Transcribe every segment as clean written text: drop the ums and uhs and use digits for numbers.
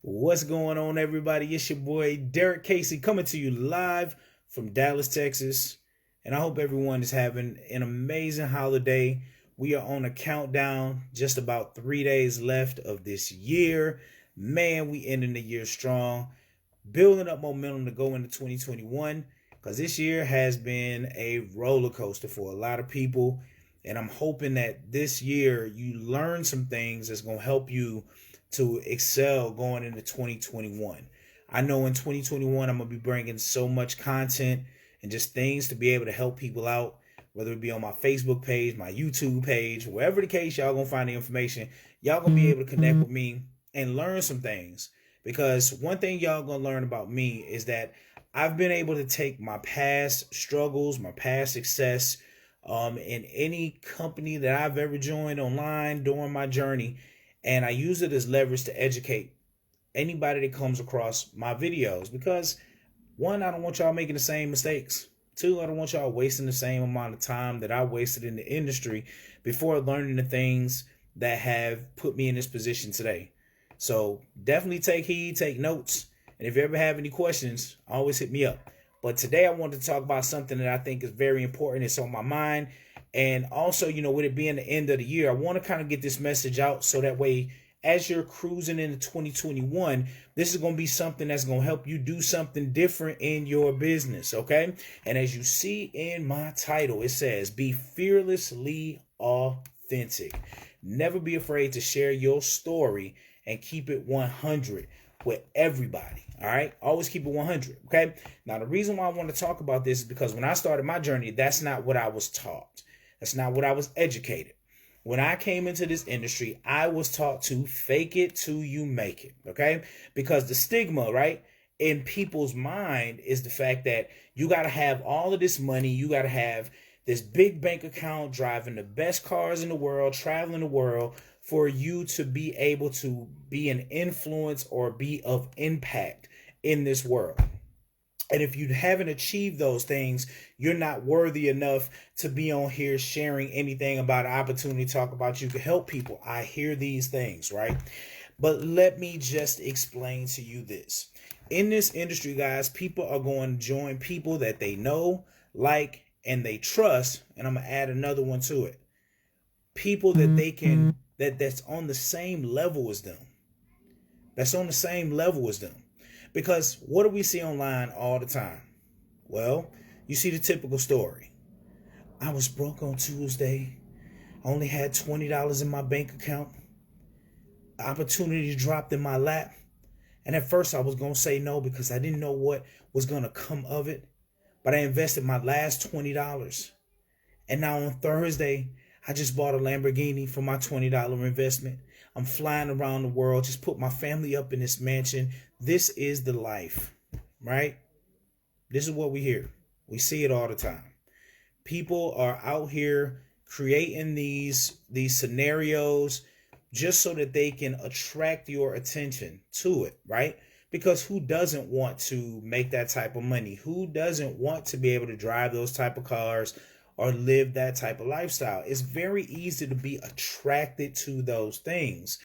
What's going on, everybody? It's your boy Derrick Casey coming to you live from Dallas, Texas. And I hope everyone is having an amazing holiday. We are on a countdown, just about 3 days left of this year. Man, we ending the year strong, building up momentum to go into 2021 because this year has been a roller coaster for a lot of people. And I'm hoping that this year you learn some things that's going to help you to excel going into 2021. I know in 2021, I'm going to be bringing so much content and just things to be able to help people out, whether it be on my Facebook page, my YouTube page, wherever the case, y'all going to find the information. Y'all going to be able to connect with me and learn some things. Because one thing y'all going to learn about me is that I've been able to take my past struggles, my past success, in any company that I've ever joined online during my journey, and I use it as leverage to educate anybody that comes across my videos. Because one, I don't want y'all making the same mistakes. Two, I don't want y'all wasting the same amount of time that I wasted in the industry before learning the things that have put me in this position today. So definitely take heed, take notes. And if you ever have any questions, always hit me up. But today I wanted to talk about something that I think is very important. It's on my mind. And also, with it being the end of the year, I want to kind of get this message out so that way, as you're cruising into 2021, this is going to be something that's going to help you do something different in your business, okay? And as you see in my title, it says, be fearlessly authentic. Never be afraid to share your story and keep it 100 with everybody. All right. Always keep it 100. Okay. Now, the reason why I want to talk about this is because when I started my journey, that's not what I was taught. That's not what I was educated. When I came into this industry, I was taught to fake it till you make it. Okay. Because the stigma, right, in people's mind is the fact that you got to have all of this money. You got to have this big bank account, driving the best cars in the world, traveling the world, for you to be able to be an influence or be of impact in this world. And if you haven't achieved those things, you're not worthy enough to be on here sharing anything about an opportunity to talk about you can help people. I hear these things, right? But let me just explain to you this. In this industry, guys, people are going to join people that they know, like, and they trust. And I'm going to add another one to it. People that they can, that's on the same level as them. That's on the same level as them. Because what do we see online all the time? Well, you see the typical story. I was broke on Tuesday. I only had $20 in my bank account. Opportunity dropped in my lap. And at first I was going to say no because I didn't know what was going to come of it. But I invested my last $20. And now on Thursday, I just bought a Lamborghini for my $20 investment. I'm flying around the world, just put my family up in this mansion. This is the life, right? This is what we hear. We see it all the time. People are out here creating these scenarios just so that they can attract your attention to it, right? Because who doesn't want to make that type of money? Who doesn't want to be able to drive those type of cars or live that type of lifestyle? It's very easy to be attracted to those things.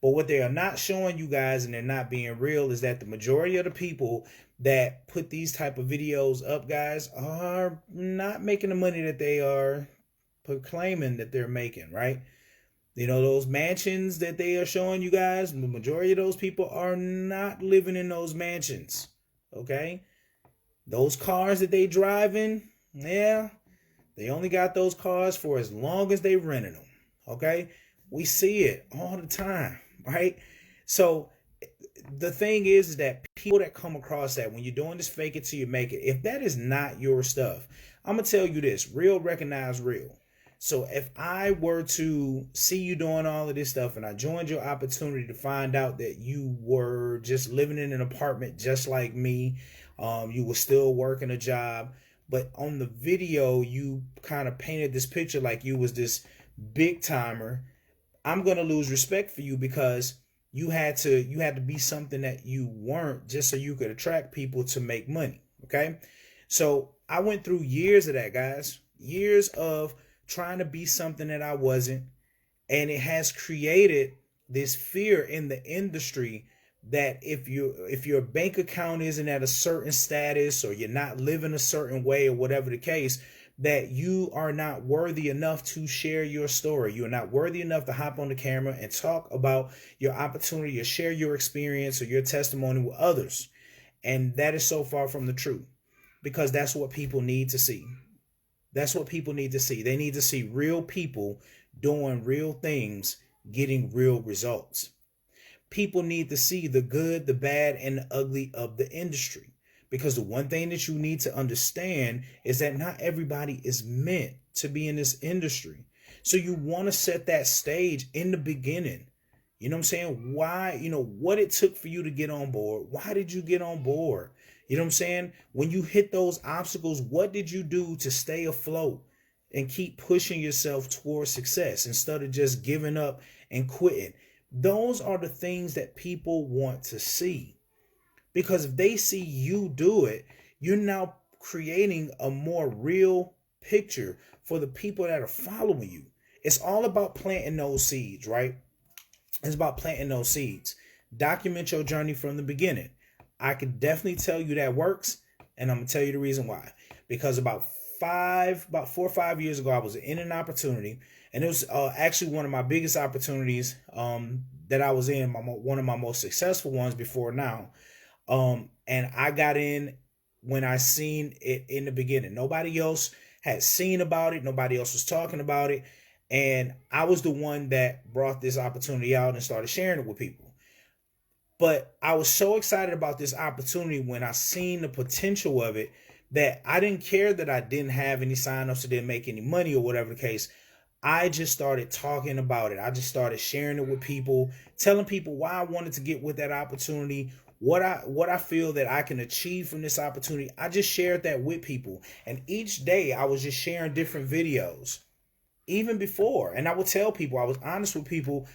But what they are not showing you guys, and they're not being real, is that the majority of the people that put these type of videos up, guys, are not making the money that they are proclaiming that they're making, right? Those mansions that they are showing you guys, the majority of those people are not living in those mansions, okay? Those cars that they drive in, yeah, they only got those cars for as long as they rented them, okay? We see it all the time, right? So the thing is that people that come across that, when you're doing this fake it till you make it, if that is not your stuff, I'm going to tell you this, real recognize real. So if I were to see you doing all of this stuff and I joined your opportunity to find out that you were just living in an apartment just like me, you were still working a job, but on the video, you kind of painted this picture like you was this big timer, I'm going to lose respect for you because you had to be something that you weren't just so you could attract people to make money. Okay. So I went through years of that, guys, years of trying to be something that I wasn't. And it has created this fear in the industry that if your bank account isn't at a certain status, or you're not living a certain way, or whatever the case, that you are not worthy enough to share your story. You are not worthy enough to hop on the camera and talk about your opportunity, or share your experience or your testimony with others. And that is so far from the truth, because that's what people need to see. That's what people need to see. They need to see real people doing real things, getting real results. People need to see the good, the bad, and the ugly of the industry. Because the one thing that you need to understand is that not everybody is meant to be in this industry. So you want to set that stage in the beginning. You know what I'm saying? Why, what it took for you to get on board. Why did you get on board? You know what I'm saying? When you hit those obstacles, what did you do to stay afloat and keep pushing yourself towards success instead of just giving up and quitting? Those are the things that people want to see. Because if they see you do it, you're now creating a more real picture for the people that are following you. It's all about planting those seeds, right? It's about planting those seeds. Document your journey from the beginning. I could definitely tell you that works, and I'm going to tell you the reason why. Because about 4 or 5 years ago, I was in an opportunity, and it was actually one of my biggest opportunities that I was in, one of my most successful ones before now. And I got in when I seen it in the beginning. Nobody else had seen about it. Nobody else was talking about it. And I was the one that brought this opportunity out and started sharing it with people. But I was so excited about this opportunity when I seen the potential of it that I didn't care that I didn't have any signups or didn't make any money or whatever the case. I just started talking about it. I just started sharing it with people, telling people why I wanted to get with that opportunity, what I feel that I can achieve from this opportunity. I just shared that with people. And each day I was just sharing different videos, even before. And I would tell people, I was honest with people,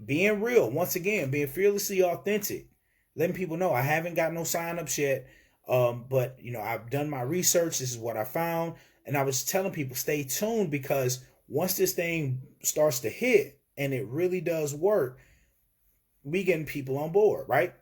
being real, once again, being fearlessly authentic, letting people know I haven't got no signups yet. But I've done my research. This is what I found. And I was telling people, stay tuned, because once this thing starts to hit and it really does work, we getting people on board, right?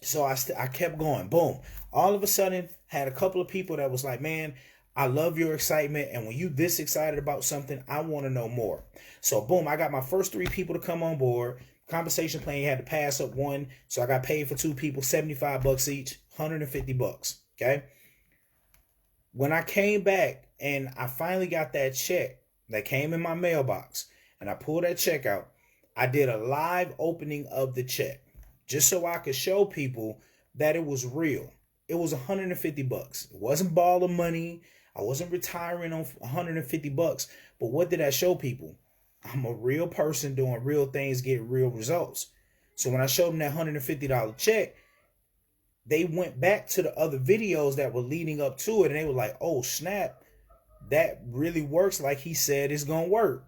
So I kept going. Boom. All of a sudden, had a couple of people that was like, man, I love your excitement. And when you this excited about something, I want to know more. So boom, I got my first 3 people to come on board. Compensation plan, you had to pass up one. So I got paid for 2 people, $75 each, $150. Okay. When I came back and I finally got that check that came in my mailbox, and I pulled that check out, I did a live opening of the check, just so I could show people that it was real. It was $150. It wasn't ball of money. I wasn't retiring on $150. But what did I show people? I'm a real person doing real things, getting real results. So when I showed them that $150 check, they went back to the other videos that were leading up to it, and they were like, oh, snap, that really works like he said it's going to work.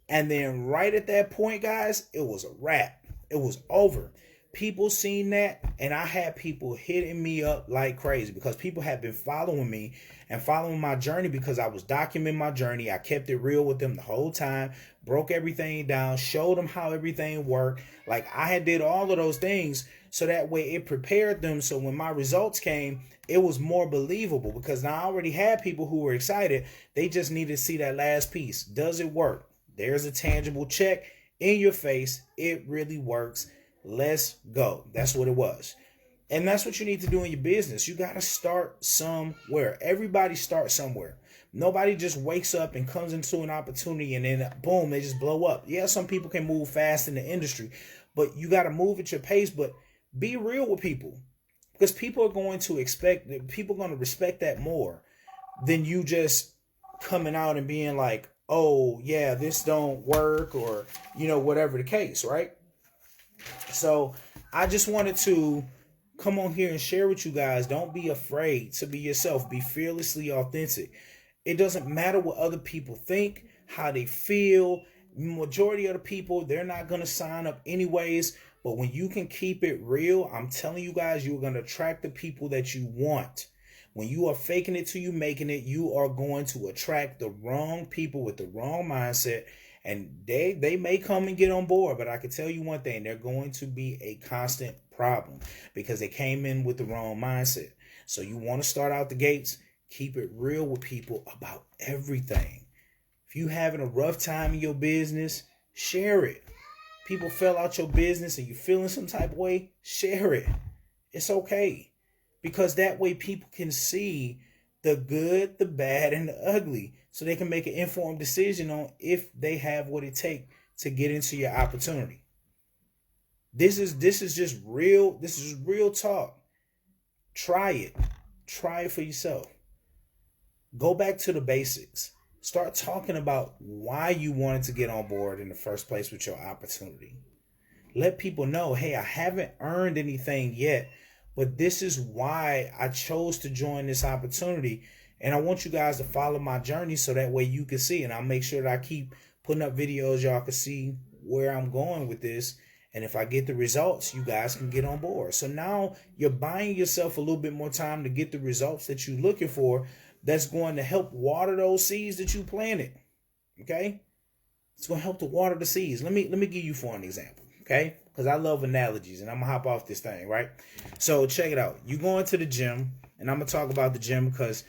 And then right at that point, guys, it was a wrap. It was over. People seen that, and I had people hitting me up like crazy, because people had been following me and following my journey, because I was documenting my journey. I kept it real with them the whole time, broke everything down, showed them how everything worked. Like, I had did all of those things, so that way it prepared them. So when my results came, it was more believable, because now I already had people who were excited. They just needed to see that last piece. Does it work? There's a tangible check in your face. It really works. Let's go. That's what it was. And that's what you need to do in your business. You got to start somewhere. Everybody starts somewhere. Nobody just wakes up and comes into an opportunity and then boom, they just blow up. Yeah, some people can move fast in the industry, but you got to move at your pace. But be real with people, because people are going to respect that more than you just coming out and being like, oh yeah, this don't work, or whatever the case, right? So I just wanted to come on here and share with you guys. Don't be afraid to be yourself. Be fearlessly authentic. It doesn't matter what other people think, how they feel. Majority of the people, they're not going to sign up anyways. But when you can keep it real, I'm telling you guys, you're going to attract the people that you want. When you are faking it till you making it, you are going to attract the wrong people with the wrong mindset, And they may come and get on board, but I can tell you one thing, they're going to be a constant problem because they came in with the wrong mindset. So you want to start out the gates, keep it real with people about everything. If you having a rough time in your business, share it. People fell out your business and you feeling some type of way, share it. It's okay. Because that way people can see the good, the bad, and the ugly. So they can make an informed decision on if they have what it takes to get into your opportunity. This is just real. This is real talk. Try it. Try it for yourself. Go back to the basics. Start talking about why you wanted to get on board in the first place with your opportunity. Let people know, hey, I haven't earned anything yet, but this is why I chose to join this opportunity. And I want you guys to follow my journey so that way you can see. And I'll make sure that I keep putting up videos. Y'all can see where I'm going with this. And if I get the results, you guys can get on board. So now you're buying yourself a little bit more time to get the results that you're looking for. That's going to help water those seeds that you planted. Okay? It's going to help to water the seeds. Let me give you for an example. Okay? Because I love analogies and I'm going to hop off this thing, right? So check it out. You going to the gym, and I'm going to talk about the gym because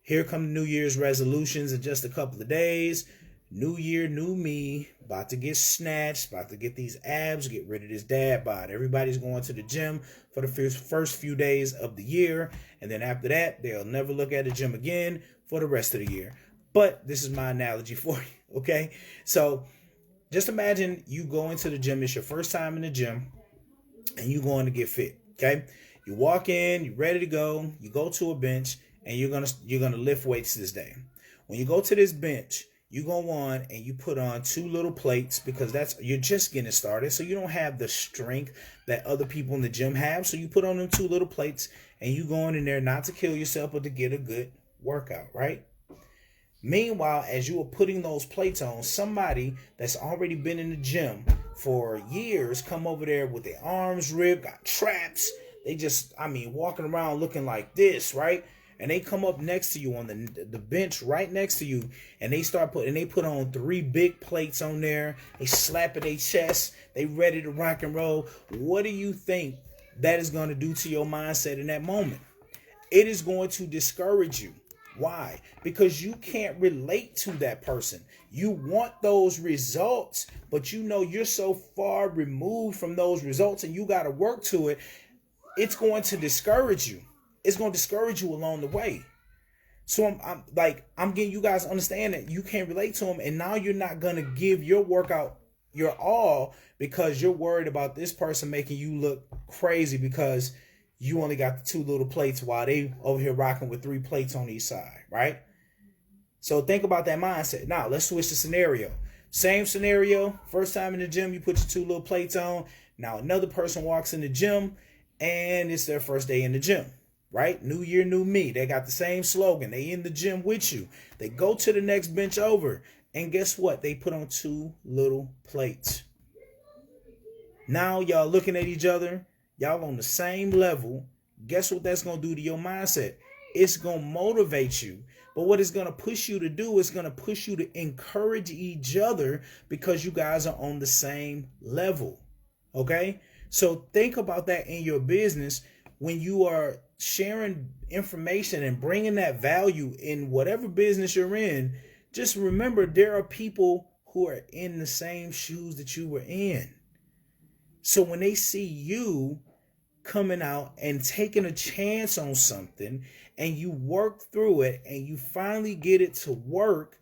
here come New Year's resolutions in just a couple of days. New year, new me, about to get snatched, about to get these abs, get rid of this dad bod. Everybody's going to the gym for the first few days of the year. And then after that, they'll never look at the gym again for the rest of the year. But this is my analogy for you, okay? So just imagine you go into the gym. It's your first time in the gym and you're going to get fit, okay? You walk in, you're ready to go. You go to a bench and you're gonna lift weights this day. When you go to this bench, you go on and you put on 2 little plates because you're just getting started. So you don't have the strength that other people in the gym have. So you put on them 2 little plates and you go in there not to kill yourself, but to get a good workout, right? Meanwhile, as you are putting those plates on, somebody that's already been in the gym for years come over there with their arms ripped, got traps. They just, walking around looking like this, right? And they come up next to you on the bench right next to you, and they put on 3 big plates on there. They slap at their chest. They ready to rock and roll. What do you think that is going to do to your mindset in that moment? It is going to discourage you. Why? Because you can't relate to that person. You want those results, but you know you're so far removed from those results and you got to work to it. It's going to discourage you. It's going to discourage you along the way. So I'm getting you guys to understand that you can't relate to them. And now you're not going to give your workout your all because you're worried about this person making you look crazy because you only got the 2 little plates while they over here rocking with 3 plates on each side, right? So think about that mindset. Now let's switch the scenario. Same scenario. First time in the gym, you put your 2 little plates on. Now another person walks in the gym and it's their first day in the gym. Right? New year, new me. They got the same slogan. They in the gym with you. They go to the next bench over. And guess what? They put on 2 little plates. Now y'all looking at each other. Y'all on the same level. Guess what that's going to do to your mindset? It's going to motivate you. But what it's going to push you to do is going to push you to encourage each other because you guys are on the same level. Okay? So think about that in your business when you are sharing information and bringing that value in whatever business you're in. Just remember there are people who are in the same shoes that you were in. So when they see you coming out and taking a chance on something and you work through it and you finally get it to work,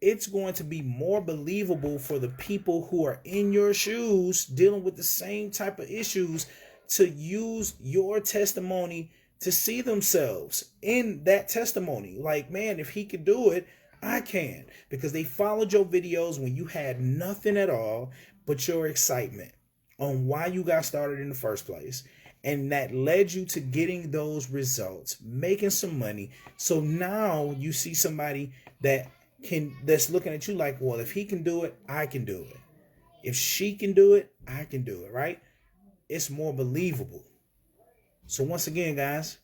it's going to be more believable for the people who are in your shoes dealing with the same type of issues to use your testimony to see themselves in that testimony. Like, man, if he could do it, I can. Because they followed your videos when you had nothing at all but your excitement on why you got started in the first place. And that led you to getting those results, making some money. So now you see somebody that's looking at you like, well, if he can do it, I can do it. If she can do it, I can do it, right? It's more believable. So once again, guys,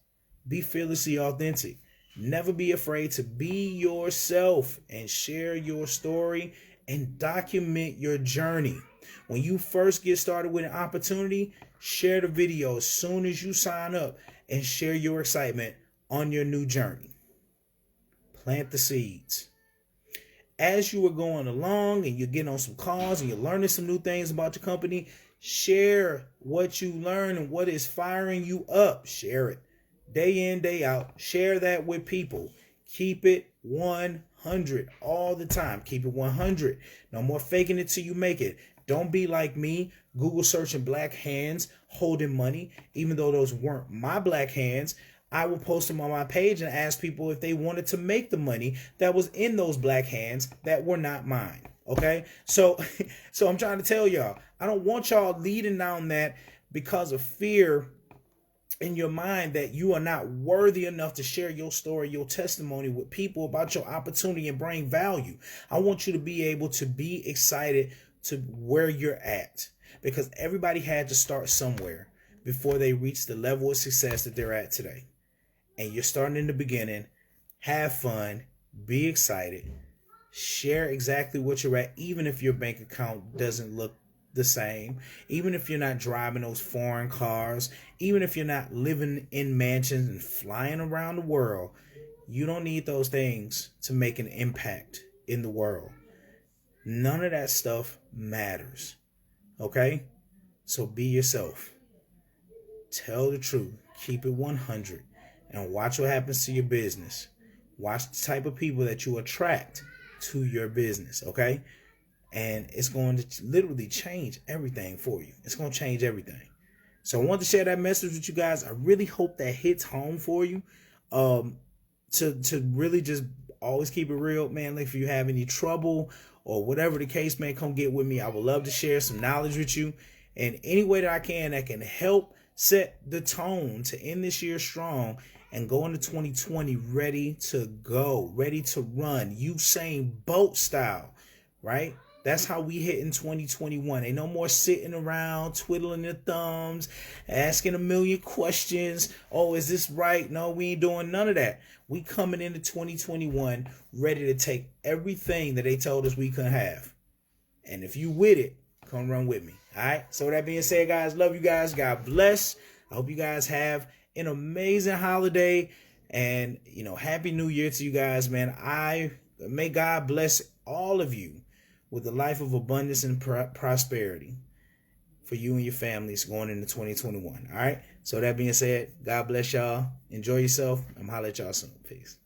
be fearlessly authentic. Never be afraid to be yourself and share your story and document your journey. When you first get started with an opportunity, share the video as soon as you sign up and share your excitement on your new journey. Plant the seeds. As you are going along and you're getting on some calls and you're learning some new things about your company, share what you learn and what is firing you up. Share it day in, day out. Share that with people. Keep it 100 all the time. Keep it 100. No more faking it till you make it. Don't be like me, Google searching black hands holding money, even though those weren't my black hands. I will post them on my page and ask people if they wanted to make the money that was in those black hands that were not mine. Okay? So I'm trying to tell y'all, I don't want y'all leading down that because of fear in your mind that you are not worthy enough to share your story, your testimony with people about your opportunity and bring value. I want you to be able to be excited to where you're at, because everybody had to start somewhere before they reach the level of success that they're at today. And you're starting in the beginning. Have fun, be excited, share exactly what you're at, even if your bank account doesn't look the same, even if you're not driving those foreign cars, even if you're not living in mansions and flying around the world. You don't need those things to make an impact in the world. None of that stuff matters. Okay? So be yourself. Tell the truth. Keep it 100. And watch what happens to your business. Watch the type of people that you attract to your business. Okay? And it's going to literally change everything for you. It's going to change everything. So I want to share that message with you guys. I really hope that hits home for you. To really just always keep it real, man. Like if you have any trouble or whatever the case, man, come get with me. I would love to share some knowledge with you. And any way that I can that can help set the tone to end this year strong and go into 2020 ready to go, ready to run, Usain Bolt style, right? That's how we hit in 2021. Ain't no more sitting around, twiddling their thumbs, asking a million questions. Oh, is this right? No, we ain't doing none of that. We coming into 2021 ready to take everything that they told us we couldn't have. And if you with it, come run with me. All right? So that being said, guys, love you guys. God bless. I hope you guys have an amazing holiday. And, Happy New Year to you guys, man. May God bless all of you with a life of abundance and prosperity for you and your families going into 2021. All right. So that being said, God bless y'all. Enjoy yourself. I'm holla at y'all soon. Peace.